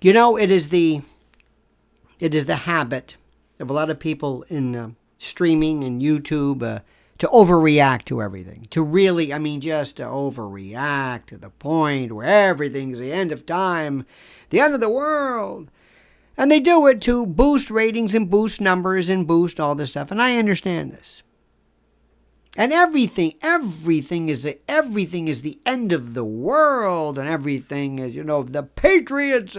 You know, it is the habit of a lot of people in streaming and YouTube to overreact to everything. To really, just to overreact to the point where everything's the end of time, the end of the world. And they do it to boost ratings and boost numbers and boost all this stuff. And I understand this. And everything is the end of the world, and everything is, the patriots,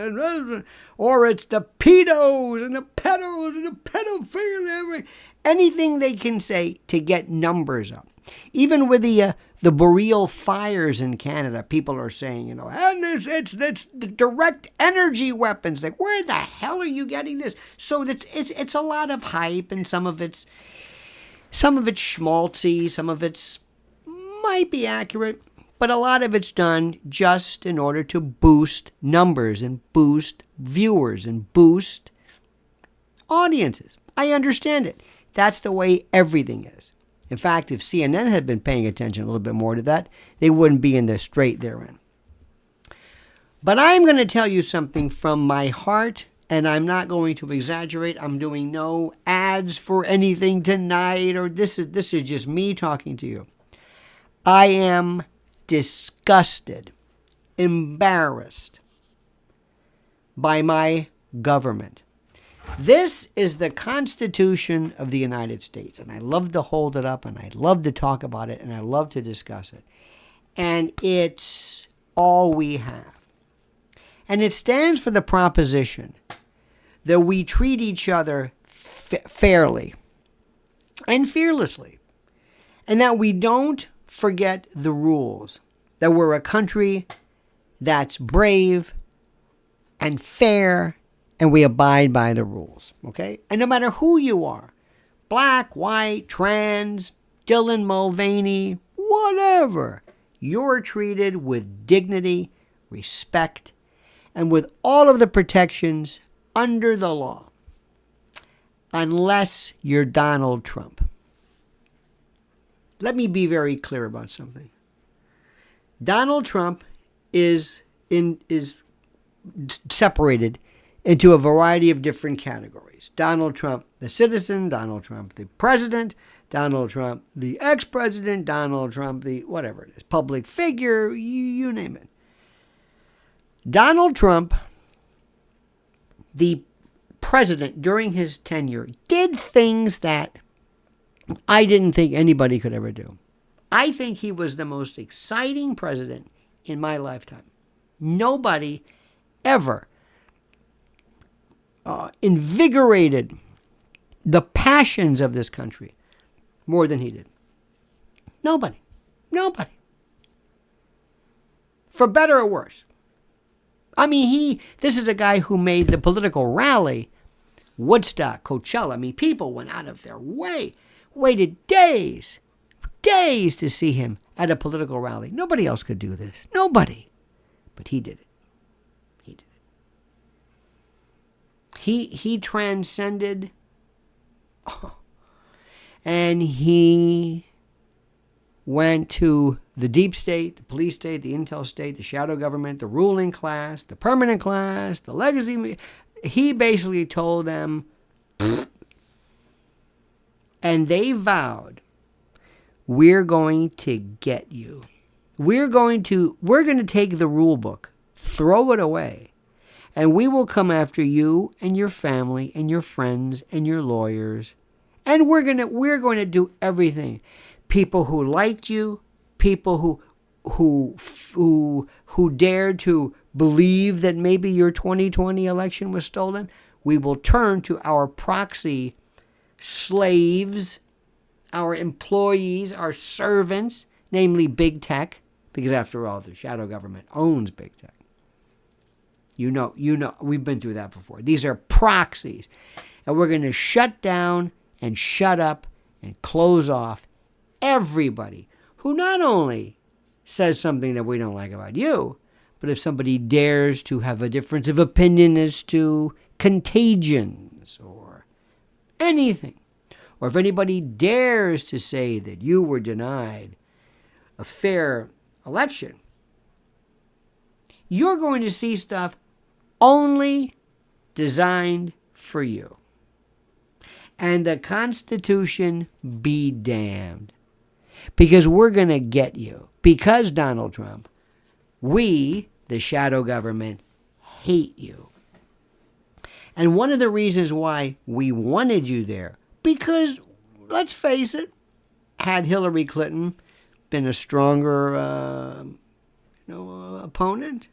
or it's the pedos and the pedos and the pedophilia, anything they can say to get numbers up. Even with the boreal fires in Canada, people are saying, and it's the direct energy weapons. Like, where the hell are you getting this? So it's a lot of hype, and some of it's schmaltzy, some of it's might be accurate, but a lot of it's done just in order to boost numbers and boost viewers and boost audiences. I understand it. That's the way everything is. In fact, if CNN had been paying attention a little bit more to that, they wouldn't be in the strait they're in. But I'm going to tell you something from my heart. And I'm not going to exaggerate. I'm doing no ads for anything tonight, or this is just me talking to you. I am disgusted, embarrassed by my government. This is the Constitution of the United States, and I love to hold it up, and I love to talk about it, and I love to discuss it. And it's all we have. And it stands for the proposition that we treat each other fairly and fearlessly, and that we don't forget the rules, that we're a country that's brave and fair, and we abide by the rules, okay? And no matter who you are, black, white, trans, Dylan Mulvaney, whatever, you're treated with dignity, respect, and with all of the protections under the law, unless you're Donald Trump. Let me be very clear about something. Donald Trump is separated into a variety of different categories. Donald Trump, the citizen; Donald Trump, the president; Donald Trump, the ex-president; Donald Trump, the whatever it is, public figure, you name it. Donald Trump, the president during his tenure, did things that I didn't think anybody could ever do. I think he was the most exciting president in my lifetime. Nobody ever invigorated the passions of this country more than he did. Nobody. For better or worse. This is a guy who made the political rally, Woodstock, Coachella. People went out of their way, waited days to see him at a political rally. Nobody else could do this. Nobody. But he did it. He transcended, and he went to the deep state, the police state, the intel state, the shadow government, the ruling class, the permanent class, the legacy. He basically told them, and they vowed, we're going to get you. We're going to take the rule book, throw it away, and we will come after you and your family and your friends and your lawyers. And we're going to do everything. People who liked you, people who dared to believe that maybe your 2020 election was stolen, we will turn to our proxy slaves, our employees, our servants, namely big tech, because after all, the shadow government owns big tech. You know, we've been through that before. These are proxies. And we're going to shut down and shut up and close off everybody who not only says something that we don't like about you, but if somebody dares to have a difference of opinion as to contagions or anything, or if anybody dares to say that you were denied a fair election, you're going to see stuff only designed for you. And the Constitution be damned. Because we're going to get you. Because, Donald Trump, we, the shadow government, hate you. And one of the reasons why we wanted you there, because, let's face it, had Hillary Clinton been a stronger opponent,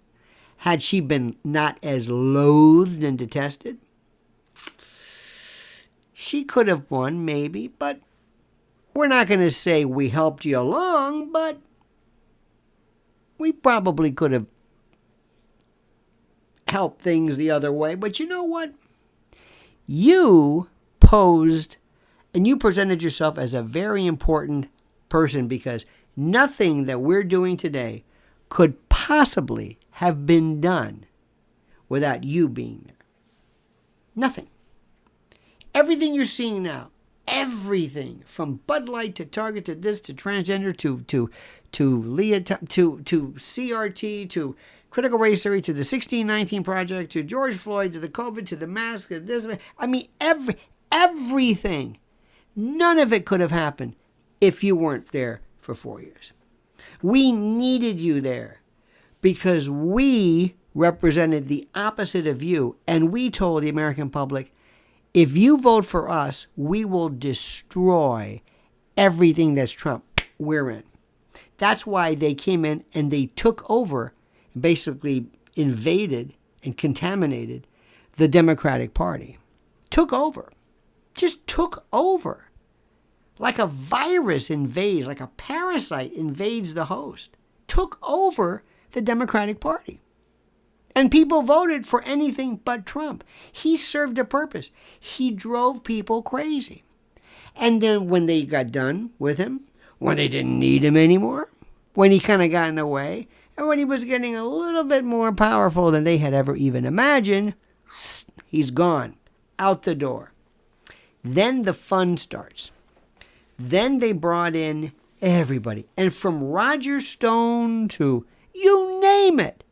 had she been not as loathed and detested, she could have won, maybe, but we're not going to say we helped you along, but we probably could have helped things the other way. But you know what? You posed and you presented yourself as a very important person, because nothing that we're doing today could possibly have been done without you being there. Nothing. Everything you're seeing now, everything from Bud Light to Target to this to transgender to CRT to critical race theory to the 1619 Project to George Floyd to the COVID to the mask to this. I mean, everything. None of it could have happened if you weren't there for 4 years. We needed you there because we represented the opposite of you, and we told the American public, if you vote for us, we will destroy everything that's Trump. We're in. That's why they came in and they took over, basically invaded and contaminated the Democratic Party. Took over. Just took over. Like a virus invades, like a parasite invades the host. Took over the Democratic Party. And people voted for anything but Trump. He served a purpose. He drove people crazy. And then when they got done with him, when they didn't need him anymore, when he kind of got in the way, and when he was getting a little bit more powerful than they had ever even imagined, he's gone, out the door. Then the fun starts. Then they brought in everybody. And from Roger Stone to you name it.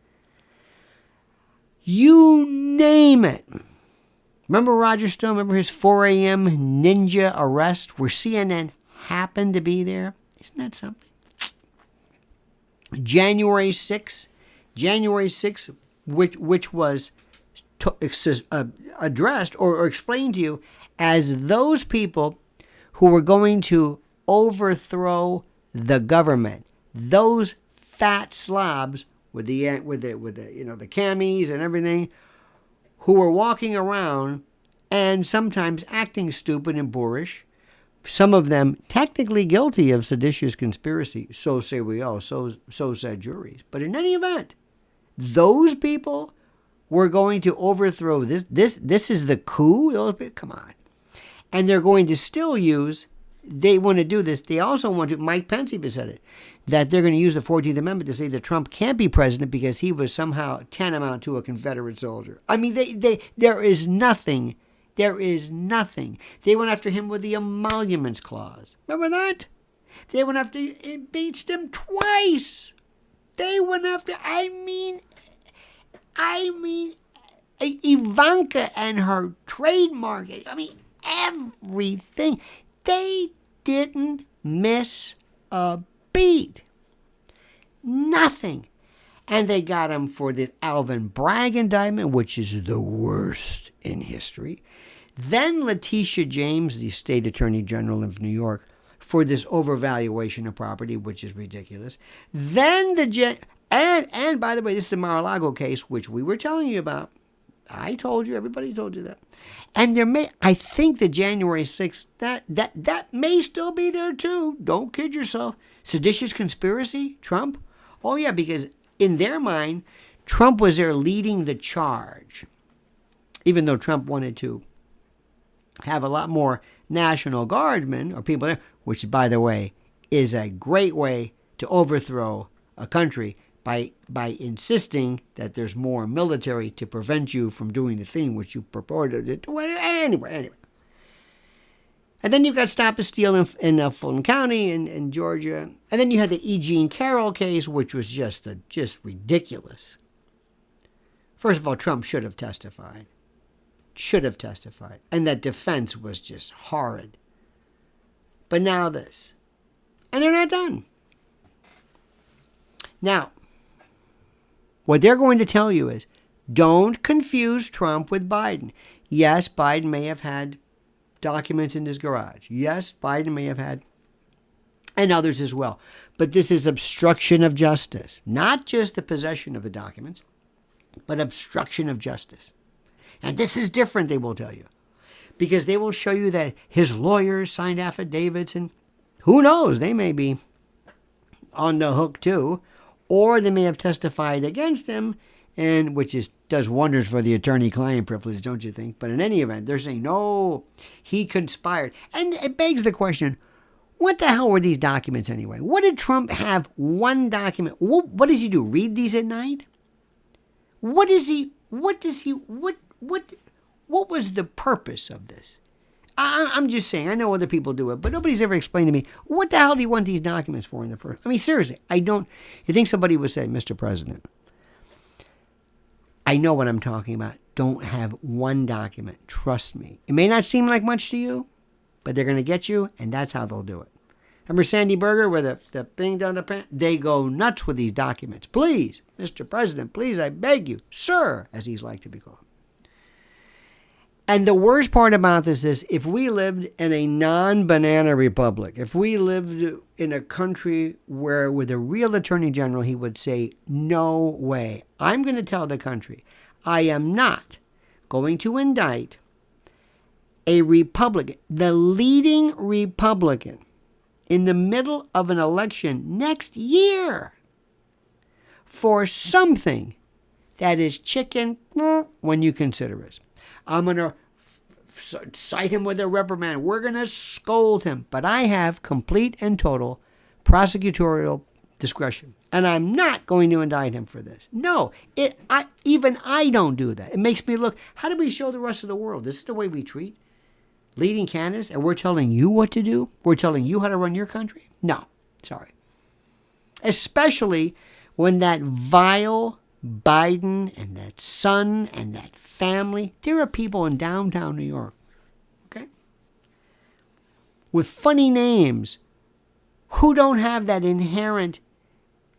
You name it. Remember Roger Stone? Remember his 4 a.m. ninja arrest where CNN happened to be there? Isn't that something? January 6th, which was addressed or explained to you as those people who were going to overthrow the government. Those fat slobs with the the camis and everything, who were walking around and sometimes acting stupid and boorish. Some of them technically guilty of seditious conspiracy. So say we all. So said juries. But in any event, those people were going to overthrow this. This is the coup. Those people, come on. And they're going to still use. They want to do this. They also want to. Mike Pence even said it, that they're going to use the 14th Amendment to say that Trump can't be president because he was somehow tantamount to a Confederate soldier. I mean, there is nothing. There is nothing. They went after him with the emoluments clause. Remember that? They went after, impeached him twice. They went after, I mean, Ivanka and her trademark. I mean, everything. They didn't miss a beat. Nothing. And they got him for the Alvin Bragg indictment, which is the worst in history. Then Letitia James, the state attorney general of New York, for this overvaluation of property, which is ridiculous. Then and by the way, this is the Mar-a-Lago case, which we were telling you about. I told you, everybody told you that. And I think the January 6th, that may still be there too. Don't kid yourself. Seditious conspiracy, Trump? Oh yeah, because in their mind, Trump was there leading the charge. Even though Trump wanted to have a lot more National Guardsmen or people there, which, by the way, is a great way to overthrow a country by insisting that there's more military to prevent you from doing the thing which you purported to do. Anyway. And then you've got Stop and Steal in Fulton County in Georgia. And then you had the E. Jean Carroll case, which was just ridiculous. First of all, Trump should have testified. Should have testified. And that defense was just horrid. But now this. And they're not done. Now, what they're going to tell you is, don't confuse Trump with Biden. Yes, Biden may have had documents in his garage. Yes, Biden may have had, and others as well. But this is obstruction of justice. Not just the possession of the documents, but obstruction of justice. And this is different, they will tell you. Because they will show you that his lawyers signed affidavits, and who knows, they may be on the hook too. Or they may have testified against him, and which does wonders for the attorney-client privilege, don't you think? But in any event, they're saying, no, he conspired. And it begs the question, what the hell were these documents anyway? What did Trump have one document? What does he do? Read these at night? What was the purpose of this? I'm just saying, I know other people do it, but nobody's ever explained to me, what the hell do you want these documents for in the first? I mean, seriously, you think somebody would say, Mr. President, I know what I'm talking about. Don't have one document. Trust me. It may not seem like much to you, but they're going to get you, and that's how they'll do it. Remember Sandy Berger with the thing down the pan? They go nuts with these documents. Please, Mr. President, please, I beg you, sir, as he's like to be called. And the worst part about this is, if we lived in a non-banana republic, if we lived in a country where with a real attorney general, he would say, no way. I'm going to tell the country, I am not going to indict a Republican, the leading Republican, in the middle of an election next year for something that is chicken when you consider it. I'm going to cite him with a reprimand. We're going to scold him. But I have complete and total prosecutorial discretion. And I'm not going to indict him for this. No, even I don't do that. It makes me look, how do we show the rest of the world? This is the way we treat leading candidates, and we're telling you what to do? We're telling you how to run your country? No, sorry. Especially when that vile Biden and that son and that family, there are people in downtown New York, okay, with funny names who don't have that inherent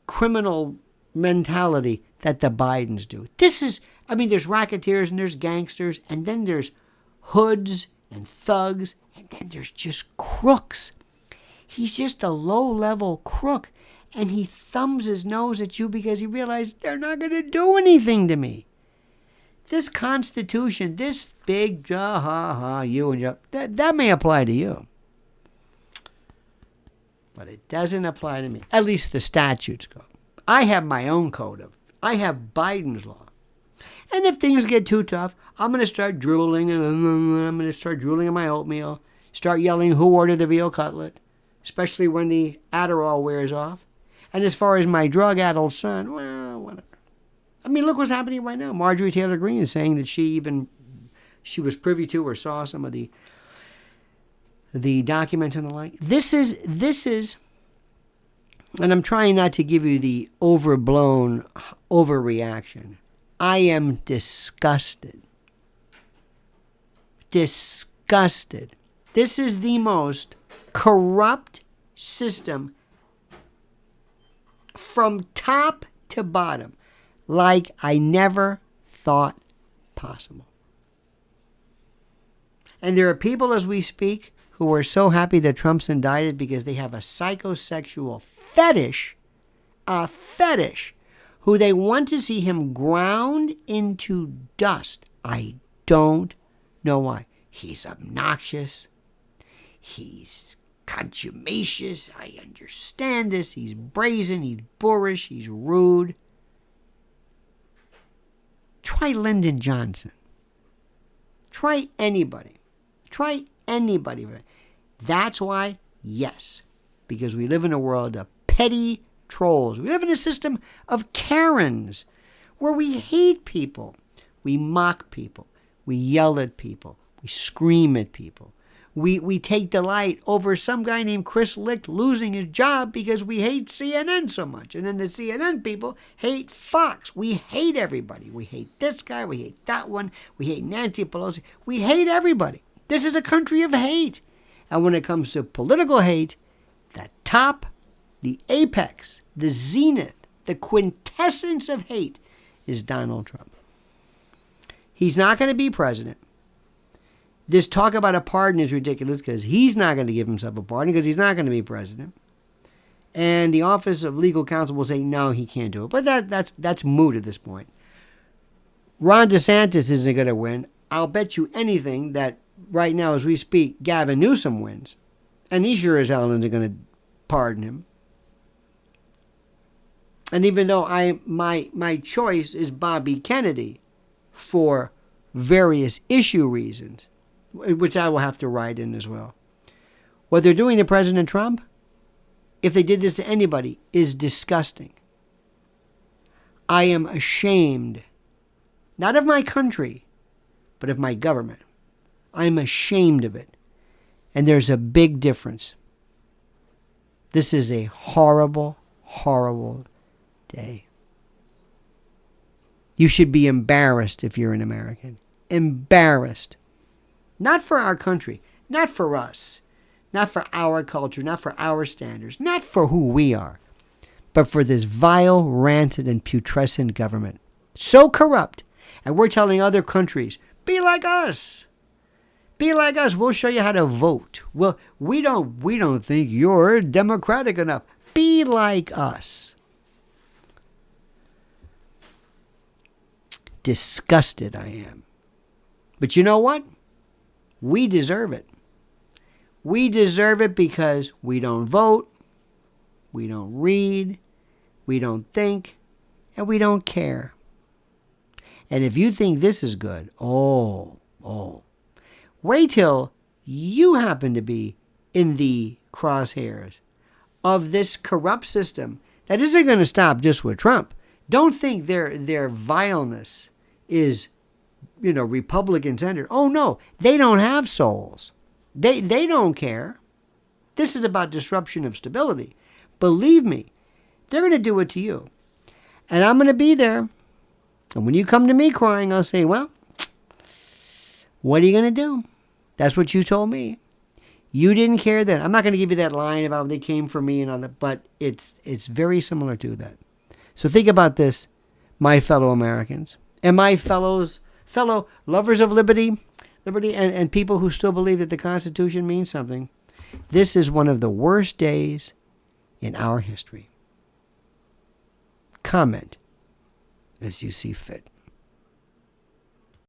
criminal mentality that the Bidens do. There's racketeers and there's gangsters, and then there's hoods and thugs, and then there's just crooks. He's just a low-level crook. And he thumbs his nose at you because he realized they're not going to do anything to me. This Constitution, this big, you and you, that may apply to you. But it doesn't apply to me. At least the statutes go. I have my own I have Biden's law. And if things get too tough, I'm going to start drooling, and I'm going to start drooling on my oatmeal, start yelling, who ordered the veal cutlet? Especially when the Adderall wears off. And as far as my drug-addled son, well, whatever. I mean, look what's happening right now. Marjorie Taylor Greene is saying that she was privy to or saw some of the documents and the like. This is, and I'm trying not to give you the overblown overreaction. I am disgusted. Disgusted. This is the most corrupt system from top to bottom, like I never thought possible. And there are people as we speak who are so happy that Trump's indicted because they have a psychosexual fetish, who they want to see him ground into dust. I don't know why. He's obnoxious. He's contumacious. I understand this. He's brazen. He's boorish. He's rude. Try Lyndon Johnson. Try anybody. That's why, yes, because we live in a world of petty trolls. We live in a system of Karens where we hate people. We mock people. We yell at people. We scream at people. We take delight over some guy named Chris Licht losing his job because we hate CNN so much. And then the CNN people hate Fox. We hate everybody. We hate this guy. We hate that one. We hate Nancy Pelosi. We hate everybody. This is a country of hate. And when it comes to political hate, the top, the apex, the zenith, the quintessence of hate is Donald Trump. He's not going to be president. This talk about a pardon is ridiculous because he's not going to give himself a pardon because he's not going to be president. And the Office of Legal Counsel will say, no, he can't do it. But that's moot at this point. Ron DeSantis isn't going to win. I'll bet you anything that right now as we speak, Gavin Newsom wins. And he sure as hell isn't going to pardon him. And even though my choice is Bobby Kennedy for various issue reasons, which I will have to write in as well. What they're doing to President Trump, if they did this to anybody, is disgusting. I am ashamed, not of my country, but of my government. I'm ashamed of it. And there's a big difference. This is a horrible, horrible day. You should be embarrassed if you're an American. Embarrassed. Not for our country, not for us, not for our culture, not for our standards, not for who we are, but for this vile, rancid, and putrescent government. So corrupt. And we're telling other countries, be like us. Be like us. We'll show you how to vote. Well, we don't think you're democratic enough. Be like us. Disgusted I am. But you know what? We deserve it. We deserve it because we don't vote, we don't read, we don't think, and we don't care. And if you think this is good, wait till you happen to be in the crosshairs of this corrupt system that isn't going to stop just with Trump. Don't think their vileness is, Republican-centered. Oh, no, they don't have souls. They don't care. This is about disruption of stability. Believe me, they're going to do it to you. And I'm going to be there. And when you come to me crying, I'll say, well, what are you going to do? That's what you told me. You didn't care then. I'm not going to give you that line about they came for me and all that, but it's very similar to that. So think about this, my fellow Americans, and my fellow lovers of liberty and people who still believe that the Constitution means something. This is one of the worst days in our history. Comment as you see fit.